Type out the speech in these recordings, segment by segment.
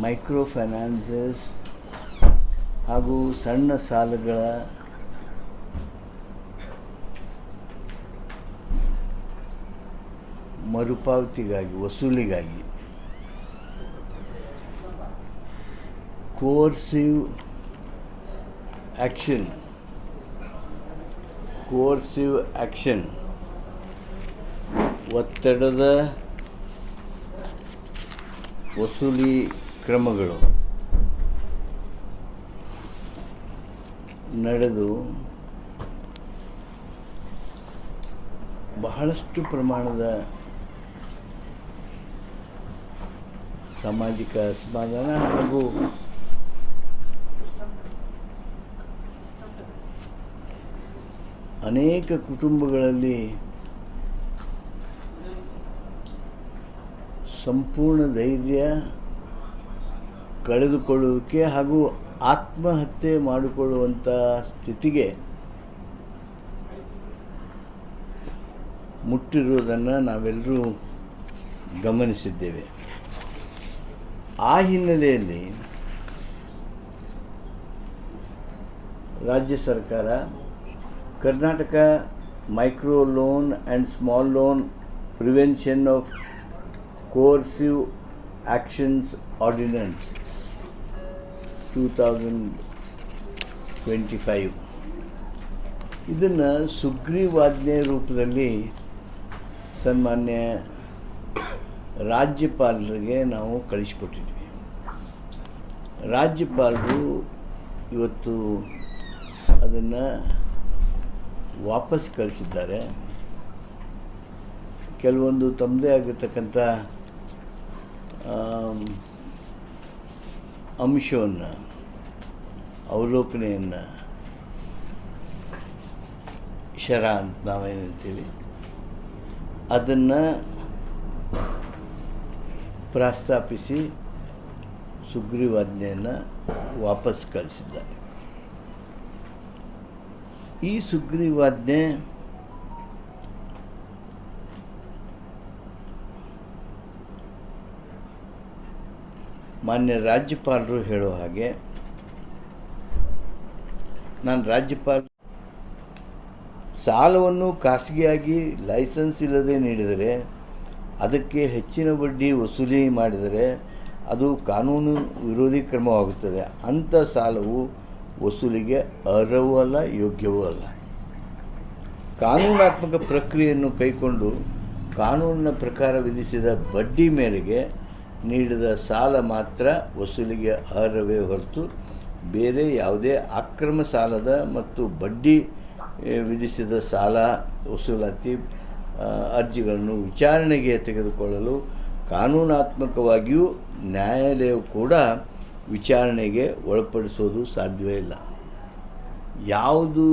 Micro finances ಹಾಗೂ ಸಣ್ಣ ಸಾಲಗಳ ಮರುಪಾವತಿಗಾಗಿ ವಸೂಲಿಗಾಗಿ ಕೋರ್ಸಿವ್ ಆ್ಯಕ್ಷನ್ ಒತ್ತಡದ ವಸೂಲಿ ಕ್ರಮಗಳು ನಡೆದು ಬಹಳಷ್ಟು ಪ್ರಮಾಣದ ಸಾಮಾಜಿಕ ಅಸಮಾಧಾನ ಹಾಗೂ ಅನೇಕ ಕುಟುಂಬಗಳಲ್ಲಿ ಸಂಪೂರ್ಣ ಧೈರ್ಯ ಕಳೆದುಕೊಳ್ಳುವಿಕೆ ಹಾಗೂ ಆತ್ಮಹತ್ಯೆ ಮಾಡಿಕೊಳ್ಳುವಂಥ ಸ್ಥಿತಿಗೆ ಮುಟ್ಟಿರುವುದನ್ನು ನಾವೆಲ್ಲರೂ ಗಮನಿಸಿದ್ದೇವೆ. ಆ ಹಿನ್ನೆಲೆಯಲ್ಲಿ ರಾಜ್ಯ ಸರ್ಕಾರ Karnataka micro loan and small loan prevention of coercive actions ordinance 2025 ಇದನ್ನು ಸುಗ್ರೀವಾಜ್ಞೆ ರೂಪದಲ್ಲಿ ಸನ್ಮಾನ್ಯ ರಾಜ್ಯಪಾಲರಿಗೆ ನಾವು ಕಳಿಸಿಕೊಟ್ಟಿದ್ವಿ. ರಾಜ್ಯಪಾಲರು ಇವತ್ತು ಅದನ್ನು ವಾಪಸ್ ಕಳಿಸಿದ್ದಾರೆ. ಕೆಲವೊಂದು ತಮ್ಮದೇ ಆಗಿರ್ತಕ್ಕಂಥ ಅಂಶವನ್ನು ಅವಲೋಕನೆಯನ್ನು ಶರ ಅಂತ ನಾವೇನಂತೀವಿ ಅದನ್ನು ಪ್ರಸ್ತಾಪಿಸಿ ಸುಗ್ರೀವಾಜ್ಞೆಯನ್ನು ವಾಪಸ್ ಕಳಿಸಿದ್ದಾರೆ. ಈ ಸುಗ್ರೀವಾಜ್ಞೆ ಮಾನ್ಯ ರಾಜ್ಯಪಾಲರು ಹೇಳೋ ಹಾಗೆ, ನಾನು ರಾಜ್ಯಪಾಲ ಸಾಲವನ್ನು ಖಾಸಗಿಯಾಗಿ ಲೈಸೆನ್ಸ್ ಇಲ್ಲದೆ ನೀಡಿದರೆ ಅದಕ್ಕೆ ಹೆಚ್ಚಿನ ಬಡ್ಡಿ ವಸೂಲಿ ಮಾಡಿದರೆ ಅದು ಕಾನೂನು ವಿರೋಧಿ ಕ್ರಮವಾಗುತ್ತದೆ. ಅಂಥ ಸಾಲವು ವಸೂಲಿಗೆ ಅರ್ಹವೂ ಅಲ್ಲ, ಯೋಗ್ಯವೂ ಅಲ್ಲ. ಕಾನೂನಾತ್ಮಕ ಪ್ರಕ್ರಿಯೆಯನ್ನು ಕೈಗೊಂಡು ಕಾನೂನಿನ ಪ್ರಕಾರ ವಿಧಿಸಿದ ಬಡ್ಡಿ ಮೇರೆಗೆ ನೀಡಿದ ಸಾಲ ಮಾತ್ರ ವಸೂಲಿಗೆ ಅರ್ಹವೇ ಹೊರತು ಬೇರೆ ಯಾವುದೇ ಅಕ್ರಮ ಸಾಲದ ಮತ್ತು ಬಡ್ಡಿ ವಿಧಿಸಿದ ಸಾಲ ವಸೂಲಾತಿ ಅರ್ಜಿಗಳನ್ನು ವಿಚಾರಣೆಗೆ ತೆಗೆದುಕೊಳ್ಳಲು ಕಾನೂನಾತ್ಮಕವಾಗಿಯೂ ನ್ಯಾಯಾಲಯವು ಕೂಡ ವಿಚಾರಣೆಗೆ ಒಳಪಡಿಸೋದು ಸಾಧ್ಯವೇ ಇಲ್ಲ. ಯಾವುದು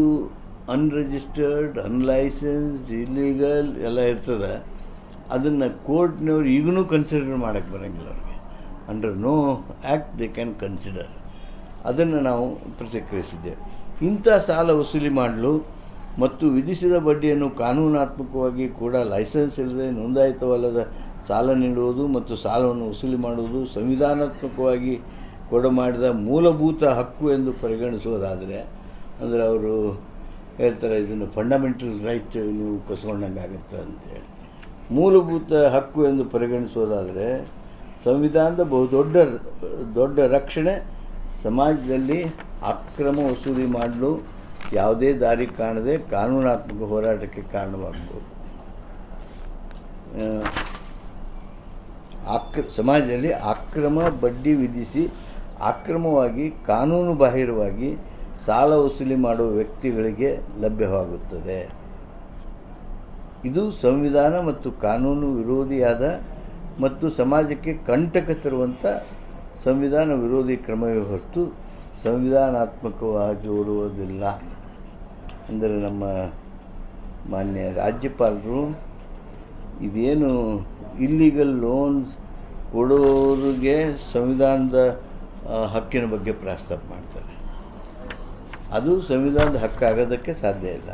ಅನ್ರಿಜಿಸ್ಟರ್ಡ್, ಅನ್ಲೈಸೆನ್ಸ್ಡ್, ಇಲ್ಲೀಗಲ್ ಎಲ್ಲ ಇರ್ತದೆ ಅದನ್ನು ಕೋರ್ಟ್ನವ್ರು ಈಗಲೂ ಕನ್ಸಿಡರ್ ಮಾಡೋಕ್ಕೆ ಬರೋಂಗಿಲ್ಲ. ಅವ್ರಿಗೆ under no act they can consider. ಅದನ್ನು ನಾವು ಪ್ರತಿಕ್ರಿಯಿಸಿದ್ದೇವೆ. ಇಂಥ ಸಾಲ ವಸೂಲಿ ಮಾಡಲು ಮತ್ತು ವಿಧಿಸಿದ ಬಡ್ಡಿಯನ್ನು ಕಾನೂನಾತ್ಮಕವಾಗಿ ಕೂಡ ಲೈಸೆನ್ಸ್ ಇಲ್ಲದೆ ನೋಂದಾಯಿತವಲ್ಲದ ಸಾಲ ನೀಡುವುದು ಮತ್ತು ಸಾಲವನ್ನು ವಸೂಲಿ ಮಾಡುವುದು ಸಂವಿಧಾನಾತ್ಮಕವಾಗಿ ಕೊಡಮಾಡಿದ ಮೂಲಭೂತ ಹಕ್ಕು ಎಂದು ಪರಿಗಣಿಸುವುದಾದರೆ, ಅಂದರೆ ಅವರು ಹೇಳ್ತಾರೆ ಇದನ್ನು ಫಂಡಮೆಂಟಲ್ ರೈಟ್ ನೀವು ಕಸ್ಕೊಂಡಂಗೆ ಆಗುತ್ತೆ ಅಂತೇಳಿ. ಮೂಲಭೂತ ಹಕ್ಕು ಎಂದು ಪರಿಗಣಿಸೋದಾದರೆ ಸಂವಿಧಾನದ ದೊಡ್ಡ ರಕ್ಷಣೆ ಸಮಾಜದಲ್ಲಿ ಅಕ್ರಮ ವಸೂಲಿ ಮಾಡಲು ಯಾವುದೇ ದಾರಿ ಕಾಣದೆ ಕಾನೂನಾತ್ಮಕ ಹೋರಾಟಕ್ಕೆ ಕಾರಣವಾಗಬಹುದು. ಸಮಾಜದಲ್ಲಿ ಅಕ್ರಮ ಬಡ್ಡಿ ವಿಧಿಸಿ ಅಕ್ರಮವಾಗಿ ಕಾನೂನು ಬಾಹಿರವಾಗಿ ಸಾಲ ವಸೂಲಿ ಮಾಡುವ ವ್ಯಕ್ತಿಗಳಿಗೆ ಲಭ್ಯವಾಗುತ್ತದೆ. ಇದು ಸಂವಿಧಾನ ಮತ್ತು ಕಾನೂನು ವಿರೋಧಿಯಾದ ಮತ್ತು ಸಮಾಜಕ್ಕೆ ಕಂಟಕ ತರುವಂಥ ಸಂವಿಧಾನ ವಿರೋಧಿ ಕ್ರಮವೇ ಹೊರತು ಸಂವಿಧಾನಾತ್ಮಕವಾಗಿರುವುದಿಲ್ಲ. ಅಂದರೆ ನಮ್ಮ ಮಾನ್ಯ ರಾಜ್ಯಪಾಲರು ಇದೇನು ಇಲ್ಲೀಗಲ್ ಲೋನ್ಸ್ ಕೊಡೋರಿಗೆ ಸಂವಿಧಾನದ ಹಕ್ಕಿನ ಬಗ್ಗೆ ಪ್ರಸ್ತಾಪ ಮಾಡ್ತಾರೆ. ಅದು ಸಂವಿಧಾನದ ಹಕ್ಕಾಗೋದಕ್ಕೆ ಸಾಧ್ಯ ಇಲ್ಲ.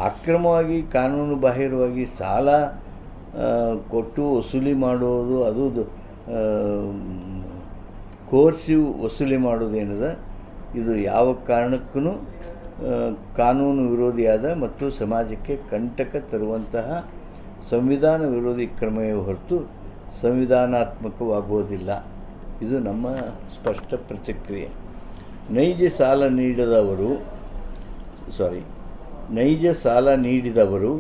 ಅಕ್ರಮವಾಗಿ ಕಾನೂನು ಬಾಹಿರವಾಗಿ ಸಾಲ ಕೊಟ್ಟು ವಸೂಲಿ ಮಾಡೋದು ಅದು ಕೋರ್ಸಿವ್ ವಸೂಲಿ ಮಾಡೋದೇನದ ಇದು ಯಾವ ಕಾರಣಕ್ಕೂ ಕಾನೂನು ವಿರೋಧಿಯಾದ ಮತ್ತು ಸಮಾಜಕ್ಕೆ ಕಂಟಕ ತರುವಂತಹ ಸಂವಿಧಾನ ವಿರೋಧಿ ಕ್ರಮವೇ ಹೊರತು ಸಂವಿಧಾನಾತ್ಮಕವಾಗುವುದಿಲ್ಲ. ಇದು ನಮ್ಮ ಸ್ಪಷ್ಟ ಪ್ರತಿಕ್ರಿಯೆ. ನೈಜ ಸಾಲ ನೀಡಿದವರು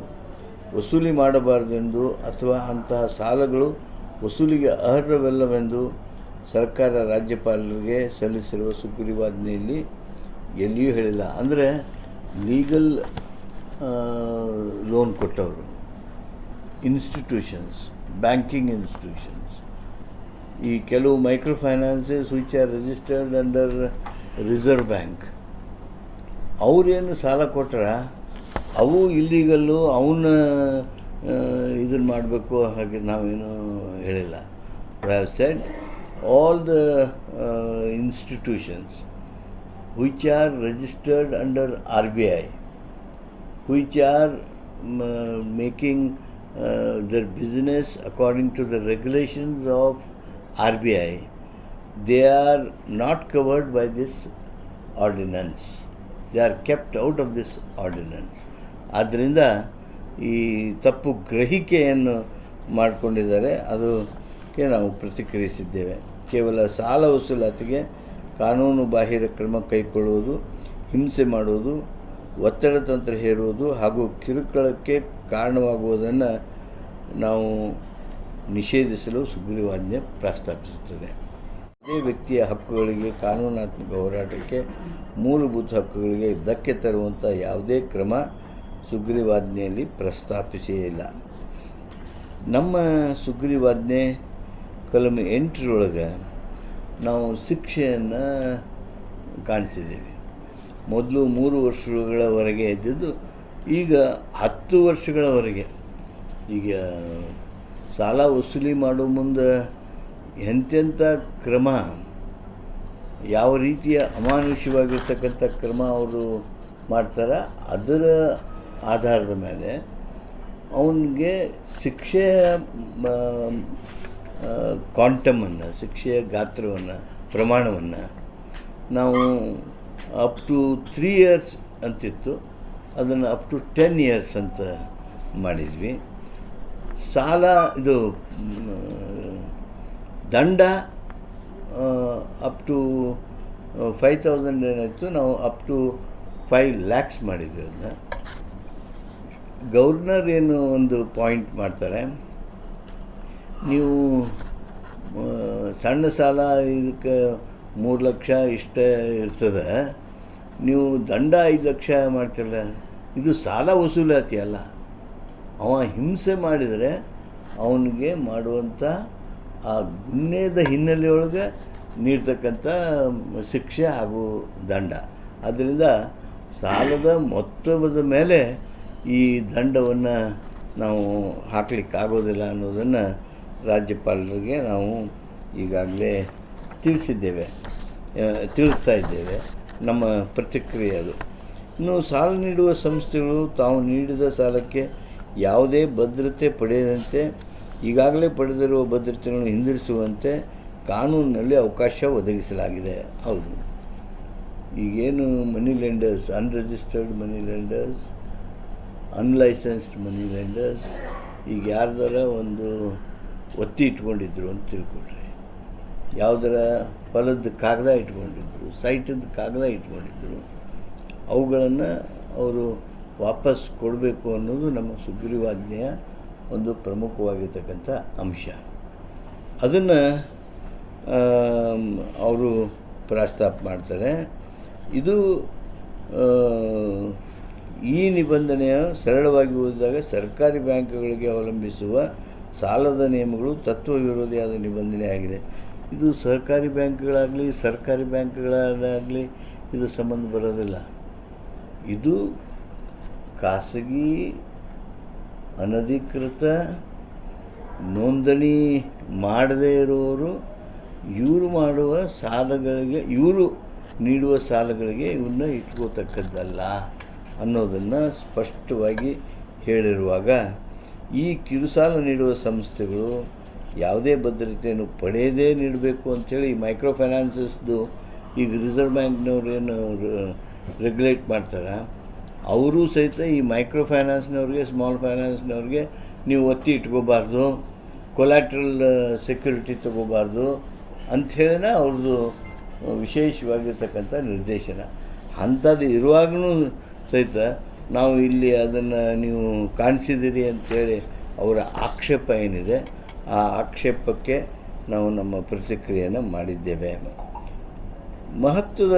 ವಸೂಲಿ ಮಾಡಬಾರದೆಂದು ಅಥವಾ ಅಂತಹ ಸಾಲಗಳು ವಸೂಲಿಗೆ ಅರ್ಹವಲ್ಲವೆಂದು ಸರ್ಕಾರ ರಾಜ್ಯಪಾಲರಿಗೆ ಸಲ್ಲಿಸಿರುವ ಸುಗ್ರೀವಾಜ್ಞೆಯಲ್ಲಿ ಎಲ್ಲಿಯೂ ಹೇಳಿಲ್ಲ. ಅಂದರೆ ಲೀಗಲ್ ಲೋನ್ ಕೊಟ್ಟವರು, ಇನ್ಸ್ಟಿಟ್ಯೂಷನ್ಸ್, ಬ್ಯಾಂಕಿಂಗ್ ಇನ್ಸ್ಟಿಟ್ಯೂಷನ್ಸ್, ಈ ಕೆಲವು micro finances which are registered under reserve bank, ಅವರೇನು ಸಾಲ ಕೊಟ್ಟರೆ ಅವು ಇಲ್ಲೀಗಲ್ಲು, ಅವನ್ನ ಇದನ್ನು ಮಾಡಬೇಕು ಹಾಗೆ ನಾವೇನು ಹೇಳಿಲ್ಲ. We have said all the institutions which are registered under RBI, which are making their business according to the regulations of RBI, they are not covered by this ordinance. They are kept out of this ordinance. ಆದ್ದರಿಂದ ಈ ತಪ್ಪು ಗ್ರಹಿಕೆಯನ್ನು ಮಾಡಿಕೊಂಡಿದ್ದಾರೆ, ಅದಕ್ಕೆ ನಾವು ಪ್ರತಿಕ್ರಿಯಿಸಿದ್ದೇವೆ. ಕೇವಲ ಸಾಲ ವಸೂಲಾತಿಗೆ ಕಾನೂನು ಬಾಹಿರ ಕ್ರಮ ಕೈಗೊಳ್ಳುವುದು, ಹಿಂಸೆ ಮಾಡುವುದು, ಒತ್ತಡ ತಂತ್ರ ಹೇರುವುದು ಹಾಗೂ ಕಿರುಕುಳಕ್ಕೆ ಕಾರಣವಾಗುವುದನ್ನು ನಾವು ನಿಷೇಧಿಸಲು ಸುಗ್ರೀವಾಜ್ಞೆ ಪ್ರಸ್ತಾಪಿಸುತ್ತದೆ. ಅದೇ ವ್ಯಕ್ತಿಯ ಹಕ್ಕುಗಳಿಗೆ, ಕಾನೂನಾತ್ಮಕ ಹೋರಾಟಕ್ಕೆ, ಮೂಲಭೂತ ಹಕ್ಕುಗಳಿಗೆ ಧಕ್ಕೆ ತರುವಂಥ ಯಾವುದೇ ಕ್ರಮ ಸುಗ್ರೀವಾಜ್ಞೆಯಲ್ಲಿ ಪ್ರಸ್ತಾಪಿಸೇ ಇಲ್ಲ. ನಮ್ಮ ಸುಗ್ರೀವಾಜ್ಞೆ ಕಲಂ 8 ನಾವು ಶಿಕ್ಷೆಯನ್ನು ಕಾಣಿಸಿದ್ದೇವೆ. ಮೊದಲು 3 ವರ್ಷಗಳವರೆಗೆ ಇದ್ದಿದ್ದು ಈಗ 10 ವರ್ಷಗಳವರೆಗೆ. ಈಗ ಸಾಲ ವಸೂಲಿ ಮಾಡೋ ಮುಂದೆ ಎಂತೆಂಥ ಕ್ರಮ, ಯಾವ ರೀತಿಯ ಅಮಾನುಷವಾಗಿರ್ತಕ್ಕಂಥ ಕ್ರಮ ಅವರು ಮಾಡ್ತಾರೆ, ಅದರ ಆಧಾರದ ಮೇಲೆ ಅವನಿಗೆ ಶಿಕ್ಷೆಯ ಕ್ವಾಂಟಮನ್ನು, ಶಿಕ್ಷೆಯ ಗಾತ್ರವನ್ನು, ಪ್ರಮಾಣವನ್ನು ನಾವು ಅಪ್ ಟು 3 years ಅಂತಿತ್ತು, ಅದನ್ನು ಅಪ್ ಟು 10 years ಅಂತ ಮಾಡಿದ್ವಿ. ಸಾಲ ಇದು ದಂಡ ಅಪ್ ಟು 5,000 ಏನಾಯಿತು, ನಾವು ಅಪ್ ಟು 5 lakhs ಮಾಡಿದ್ವಿ. ಅದನ್ನ ಗವರ್ನರ್ ಏನು ಒಂದು ಪಾಯಿಂಟ್ ಮಾಡ್ತಾರೆ, ನೀವು ಸಣ್ಣ ಸಾಲ ಇದಕ್ಕೆ 3 ಲಕ್ಷ ಇಷ್ಟ ಇರ್ತದೆ, ನೀವು ದಂಡ 5 ಲಕ್ಷ ಮಾಡ್ತಿರಲ್ಲ, ಇದು ಸಾಲ ವಸೂಲಾತಿ ಅಲ್ಲ. ಅವ ಹಿಂಸೆ ಮಾಡಿದರೆ ಅವನಿಗೆ ಮಾಡುವಂಥ ಆ ಗುನ್ನೆದ ಹಿನ್ನೆಲೆಯೊಳಗೆ ನೀಡ್ತಕ್ಕಂಥ ಶಿಕ್ಷೆ ಹಾಗೂ ದಂಡ. ಆದ್ದರಿಂದ ಸಾಲದ ಮೊತ್ತದ ಮೇಲೆ ಈ ದಂಡವನ್ನು ನಾವು ಹಾಕಲಿಕ್ಕಾಗೋದಿಲ್ಲ ಅನ್ನೋದನ್ನು ರಾಜ್ಯಪಾಲರಿಗೆ ನಾವು ಈಗಾಗಲೇ ತಿಳಿಸ್ತಾ ಇದ್ದೇವೆ. ನಮ್ಮ ಪ್ರತಿಕ್ರಿಯೆ ಅದು. ಇನ್ನು ಸಾಲ ನೀಡುವ ಸಂಸ್ಥೆಗಳು ತಾವು ನೀಡಿದ ಸಾಲಕ್ಕೆ ಯಾವುದೇ ಭದ್ರತೆ ಪಡೆಯದಂತೆ ಈಗಾಗಲೇ ಪಡೆದಿರುವ ಭದ್ರತೆಗಳನ್ನು ಹಿಂದಿರಿಸುವಂತೆ ಕಾನೂನಿನಲ್ಲಿ ಅವಕಾಶ ಒದಗಿಸಲಾಗಿದೆ. ಹೌದು, ಈಗೇನು ಮನಿ ಲೆಂಡರ್ಸ್, ಅನ್ರಿಜಿಸ್ಟರ್ಡ್ ಮನಿ ಲೆಂಡರ್ಸ್, ಅನ್ಲೈಸೆನ್ಸ್ಡ್ ಮನಿ ಲೆಂಡರ್ಸ್, ಈಗ ಯಾರ್ದಾರ ಒಂದು ಒತ್ತಿ ಇಟ್ಕೊಂಡಿದ್ರು ಅಂತ ತಿಳ್ಕೊಳ್ರಿ, ಯಾವುದರ ಹೊಲದ ಕಾಗದ ಇಟ್ಕೊಂಡಿದ್ರು, ಸೈಟದ ಕಾಗದ ಇಟ್ಕೊಂಡಿದ್ರು, ಅವುಗಳನ್ನು ಅವರು ವಾಪಸ್ ಕೊಡಬೇಕು ಅನ್ನೋದು ನಮ್ಮ ಸುಗ್ರೀವಾಜ್ಞೆಯ ಒಂದು ಪ್ರಮುಖವಾಗಿರ್ತಕ್ಕಂಥ ಅಂಶ. ಅದನ್ನು ಅವರು ಪ್ರಸ್ತಾಪ ಮಾಡ್ತಾರೆ. ಇದು ಈ ನಿಬಂಧನೆಯ ಸರಳವಾಗಿ ಓದಿದಾಗ ಸರ್ಕಾರಿ ಬ್ಯಾಂಕ್ಗಳಿಗೆ ಅವಲಂಬಿಸುವ ಸಾಲದ ನಿಯಮಗಳು ತತ್ವ ವಿರೋಧಿಯಾದ ನಿಬಂಧನೆ ಆಗಿದೆ. ಇದು ಸಹಕಾರಿ ಬ್ಯಾಂಕ್ಗಳಾಗಲಿ ಸರ್ಕಾರಿ ಬ್ಯಾಂಕ್ಗಳಾಗಲಿ ಇದು ಸಂಬಂಧ ಬರೋದಿಲ್ಲ. ಇದು ಖಾಸಗಿ ಅನಧಿಕೃತ ನೋಂದಣಿ ಮಾಡದೇ ಇರೋರು ಇವರು ಮಾಡುವ ಸಾಲಗಳಿಗೆ, ಇವರು ನೀಡುವ ಸಾಲಗಳಿಗೆ ಇವನ್ನ ಇಟ್ಕೋತಕ್ಕದ್ದಲ್ಲ ಅನ್ನೋದನ್ನು ಸ್ಪಷ್ಟವಾಗಿ ಹೇಳಿರುವಾಗ ಈ ಕಿರುಸಾಲ ನೀಡುವ ಸಂಸ್ಥೆಗಳು ಯಾವುದೇ ಭದ್ರತೆಯನ್ನು ಪಡೆಯದೇ ನೀಡಬೇಕು ಅಂಥೇಳಿ ಈ ಮೈಕ್ರೋ ಫೈನಾನ್ಸಸ್ದು ಈಗ ರಿಸರ್ವ್ ಬ್ಯಾಂಕ್ನವ್ರು ಏನು ರೆಗ್ಯುಲೇಟ್ ಮಾಡ್ತಾರೆ, ಅವರೂ ಸಹಿತ ಈ ಮೈಕ್ರೋ ಫೈನಾನ್ಸ್ನವ್ರಿಗೆ, ಸ್ಮಾಲ್ ಫೈನಾನ್ಸ್ನವ್ರಿಗೆ ನೀವು ಒತ್ತಿ ಇಟ್ಕೋಬಾರ್ದು, ಕೊಲ್ಯಾಟ್ರಲ್ ಸೆಕ್ಯೂರಿಟಿ ತೊಗೋಬಾರ್ದು ಅಂಥೇಳಿನ ಅವ್ರದ್ದು ವಿಶೇಷವಾಗಿರ್ತಕ್ಕಂಥ ನಿರ್ದೇಶನ. ಅಂಥದ್ದು ಇರುವಾಗಲೂ ಸಹಿತ ನಾವು ಇಲ್ಲಿ ಅದನ್ನು ನೀವು ಕಾಣಿಸಿದಿರಿ ಅಂಥೇಳಿ ಅವರ ಆಕ್ಷೇಪ ಏನಿದೆ, ಆ ಆಕ್ಷೇಪಕ್ಕೆ ನಾವು ನಮ್ಮ ಪ್ರತಿಕ್ರಿಯೆಯನ್ನು ಮಾಡಿದ್ದೇವೆ. ಮಹತ್ವದ